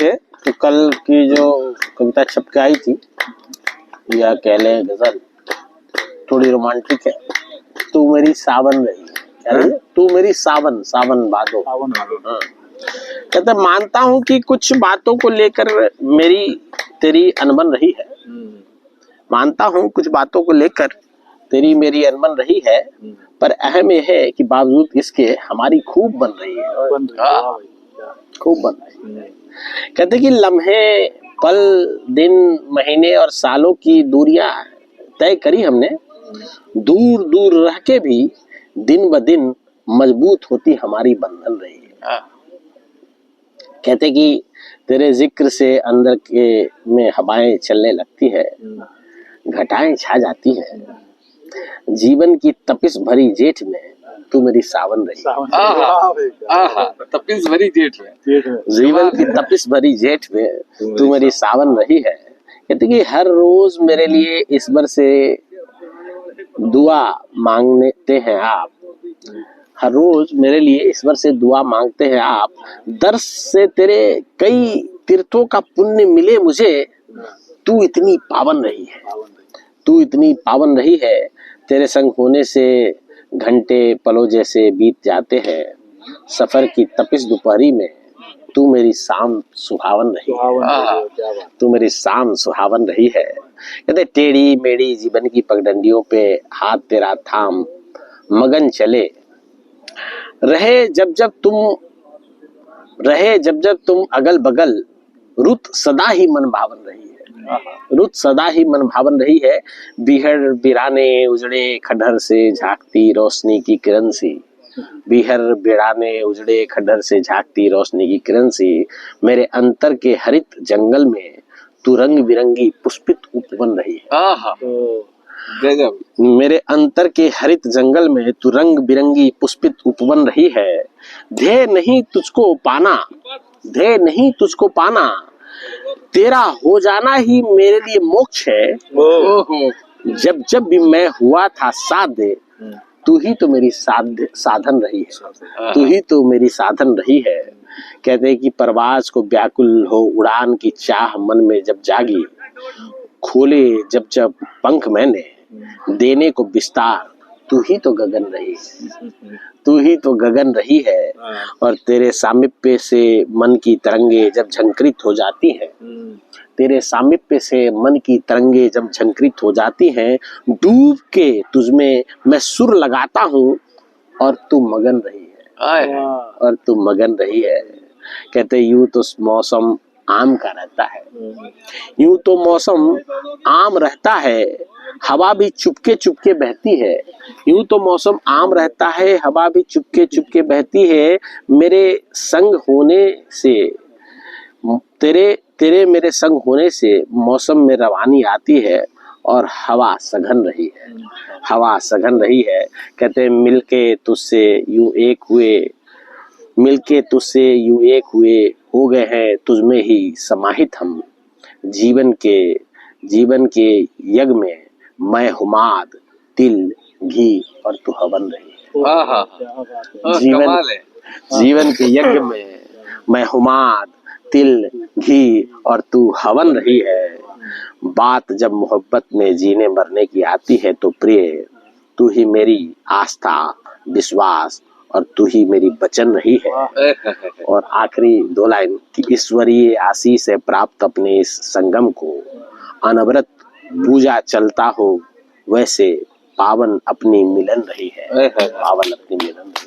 थे तो कल की जो कविता छप के आई थी, या कह लें गजल, थोड़ी रोमांटिक है। तू मेरी सावन रही, क्या रही? तू मेरी सावन, सावन भादो। हाँ। कहते मानता हूं कि कुछ बातों को लेकर मेरी तेरी अनबन रही है। मानता हूं कुछ बातों को लेकर तेरी मेरी अनबन रही है, पर अहम यह है कि बावजूद इसके हमारी खूब बन रही है। खूब बन रही है। कहते कि लम्हे, पल, दिन, महीने और सालों की दूरियां तय करी हमने, दूर दूर रह के भी दिन ब दिन मजबूत होती हमारी बंधन रही है। कहते कि तेरे जिक्र से अंदर के में हवाएं चलने लगती है, घटाएं छा जाती है, जीवन की तपिश भरी जेठ में तू मेरी सावन रही। तपिश भरी जेठ में, जीवन की तपिश भरी जेठ में तू मेरी सावन रही है। कहते कि हर रोज मेरे लिए ईश्वर से दुआ मांगते हैं आप, हर रोज मेरे लिए ईश्वर से दुआ मांगते हैं आप, दर्श से तेरे कई तीर्थों का पुण्य मिले मुझे, तू इतनी पावन रही है, तू इतनी पावन रही है। तेरे संग होने से घंटे पलों जैसे बीत जाते हैं, सफर की तपिश दोपहरी में तू मेरी शाम सुहावन रही है। तू मेरी शाम सुहावन रही है। कहते टेढ़ी मेढ़ी जीवन की पगडंडियों पे हाथ तेरा थाम मगन चले रहे, जब जब तुम अगल बगल, रुत सदा ही मन भावन रही है। रुत सदा ही मन भावन रही है। बिहड़ बिराने उजड़े खंडहर से झांकती रोशनी की किरण सी, बिहर बिराने उजड़े खंडहर से झांकती रोशनी की किरण सी, मेरे अंतर के हरित जंगल में तू रंग बिरंगी पुष्पित उपवन रही है। मेरे अंतर के हरित जंगल में तू रंग बिरंगी पुष्पित उपवन रही है। ध्येय नहीं तुझको पाना, ध्येय नहीं तुझको पाना, तेरा हो जाना ही मेरे लिए मोक्ष है। जब जब भी मैं हुआ था साध्य, तू ही तो मेरी साधन रही है, तू ही तो मेरी साधन रही है। कहते हैं कि परवाज को व्याकुल हो उड़ान की चाह मन में जब जागी, खोले जब जब पंख मैंने देने को विस्तार, तू ही तो गगन रही है, तू ही तो गगन रही है। और तेरे सामीप्य से मन की तरंगे जब झंकृत हो जाती हैं, तेरे सामीप्य से मन की तरंगे जब झंकृत हो जाती हैं, डूब के तुझमें मैं सुर लगाता हूँ और तू मगन रही है, और तू मगन रही है। कहते यूं तो मौसम आम का रहता है, यूं तो मौसम आम रहता है, हवा भी चुपके चुपके बहती है। यूं तो मौसम आम रहता है, हवा भी चुपके चुपके बहती है। मेरे संग होने से तेरे मेरे संग होने से मौसम में रवानी आती है और हवा सघन रही है, हवा सघन रही है। कहते मिलके तुझसे यूं एक हुए, मिलके तुझसे यूं एक हुए, हो गए हैं तुझमें ही समाहित हम, जीवन के यज्ञ में मैं हुमाद, तिल घी और तू हवन रही। जीवन के यज्ञ में मैं हुमाद, तिल घी और तू हवन रही है। बात जब मोहब्बत में जीने मरने की आती है तो प्रिय, तू ही मेरी आस्था, विश्वास और तू ही मेरी वचन रही है। और आखिरी दो लाइन कि ईश्वरीय आशीष से प्राप्त अपने इस संगम को अनवरत पूजा चलता हो, वैसे पावन अपनी मिलन रही है, पावन अपनी मिलन रही है।